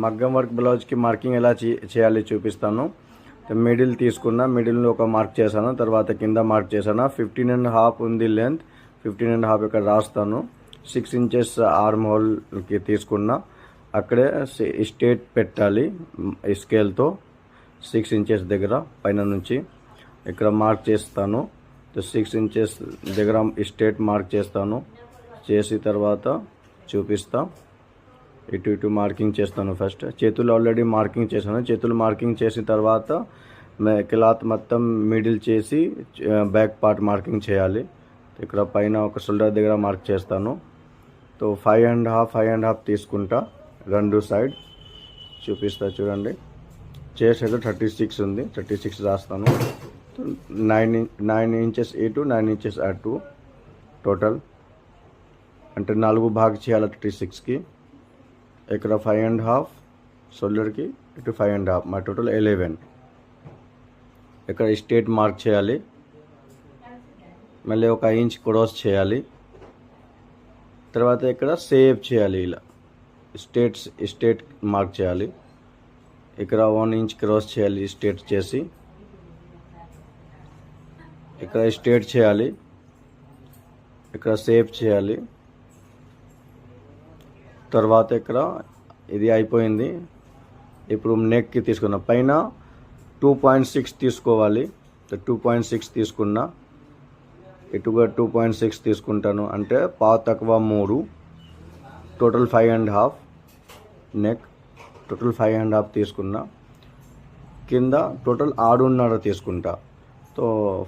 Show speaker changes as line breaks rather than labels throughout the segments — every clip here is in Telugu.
మగ్గం వర్క్ బ్లౌజ్కి మార్కింగ్ ఎలా చేయాలి చూపిస్తాను. మిడిల్ తీసుకున్నా, మిడిల్లో ఒక మార్క్ చేశాను, తర్వాత కింద మార్క్ చేశాను. 15.5 ఉంది లెంత్, 15.5 ఇక్కడ రాస్తాను. 6 ఇంచెస్ ఆర్మ్ హోల్కి తీసుకున్నా, అక్కడే స్ట్రేట్ పెట్టాలి స్కేల్తో 6 ఇంచెస్ దగ్గర పైన నుంచి ఇక్కడ మార్క్ చేస్తాను. 6 ఇంచెస్ దగ్గర స్ట్రేట్ మార్క్ చేస్తాను. చేసి తర్వాత చూపిస్తా. ఇటు మార్కింగ్ చేస్తాను. ఫస్ట్ చేతులు ఆల్రెడీ మార్కింగ్ చేశాను. చేతులు మార్కింగ్ చేసిన తర్వాత క్లాత్ మొత్తం మిడిల్ చేసి బ్యాక్ పార్ట్ మార్కింగ్ చేయాలి. ఇక్కడ పైన ఒక షోల్డర్ దగ్గర మార్క్ చేస్తాను. 5.5 తీసుకుంటా రెండు సైడ్. చూపిస్తా చూడండి. చేసి అయితే 36 ఉంది, 36 రాస్తాను. 9 ఇంచెస్ ఇటు, 9 ఇంచెస్ అటు టోటల్, అంటే 4 భాగ్ చేయాలి 36కి. ఇక్కడ 5.5 షోల్డర్కి, ఇటు 5.5, మా టోటల్ 11. ఇక్కడ స్ట్రేట్ మార్క్ చేయాలి. మళ్ళీ 1 ఇంచ్ క్రాస్ చేయాలి. తర్వాత ఇక్కడ సేవ్ చేయాలి. ఇలా స్ట్రేట్ మార్క్ చేయాలి. ఇక్కడ 1 ఇంచ్ క్రాస్ చేయాలి. స్ట్రేట్ చేసి ఇక్కడ స్ట్రేట్ చేయాలి. ఇక్కడ సేవ్ చేయాలి. తర్వాత ఇక్కడ ఇది అయిపోయింది. ఇప్పుడు నెక్కి తీసుకున్నా. పైన 2.6 తీసుకోవాలి. 2.6 తీసుకున్నా. ఇటుగా 2.6 తీసుకుంటాను, అంటే పావు తక్కువ 3, టోటల్ 5.5 నెక్. టోటల్ 5.5 తీసుకున్నా. కింద టోటల్ 6.5 తీసుకుంటా.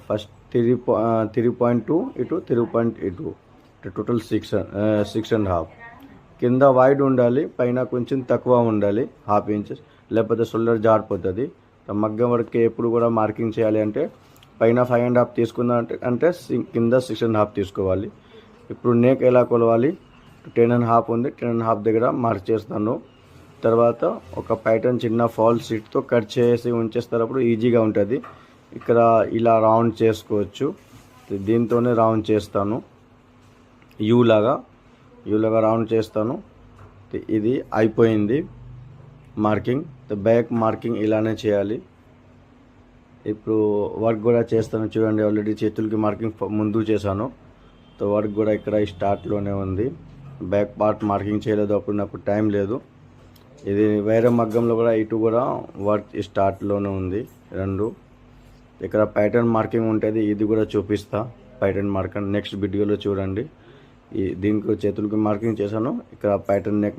ఫస్ట్ 3.2 ఇటు 3.2, టోటల్ 6.5. కింద వైడ్ ఉండాలి, పైన కొంచెం తక్కువ ఉండాలి 1/2 ఇంచెస్, లేకపోతే షోల్డర్ జారిపోతుంది. మగ్గం వర్క్కి ఎప్పుడు కూడా మార్కింగ్ చేయాలి అంటే పైన 5.5 తీసుకున్నా అంటే కింద 6.5 తీసుకోవాలి. ఇప్పుడు నెక్ ఎలా కొలవాలి? 10.5 ఉంది, 10.5 దగ్గర మార్క్ చేస్తాను. తర్వాత ఒక ప్యాటర్న్ చిన్న ఫాల్ షీట్తో కట్ చేసి ఉంచేస్తారు, ఈజీగా ఉంటుంది. ఇక్కడ ఇలా రౌండ్ చేసుకోవచ్చు. దీంతోనే రౌండ్ చేస్తాను. యూ లాగా రౌండ్ చేస్తాను. ఇది అయిపోయింది మార్కింగ్. బ్యాక్ మార్కింగ్ ఇలానే చేయాలి. ఇప్పుడు వర్క్ కూడా చేస్తాను చూడండి. ఆల్రెడీ చేతులకి మార్కింగ్ ముందు చేశాను. వర్క్ కూడా ఇక్కడ స్టార్ట్లోనే ఉంది. బ్యాక్ పార్ట్ మార్కింగ్ చేయలేదు, అప్పుడు నాకు టైం లేదు. ఇది వేరే మగ్గంలో కూడా ఇటు కూడా వర్క్ స్టార్ట్లోనే ఉంది రెండు. ఇక్కడ ప్యాటర్న్ మార్కింగ్ ఉంటుంది, ఇది కూడా చూపిస్తా. ప్యాటర్న్ మార్కింగ్ నెక్స్ట్ వీడియోలో చూడండి. దీనికి చేతులకి మార్కింగ్ చేశాను. ఇక్కడ ప్యాటర్న్ నెక్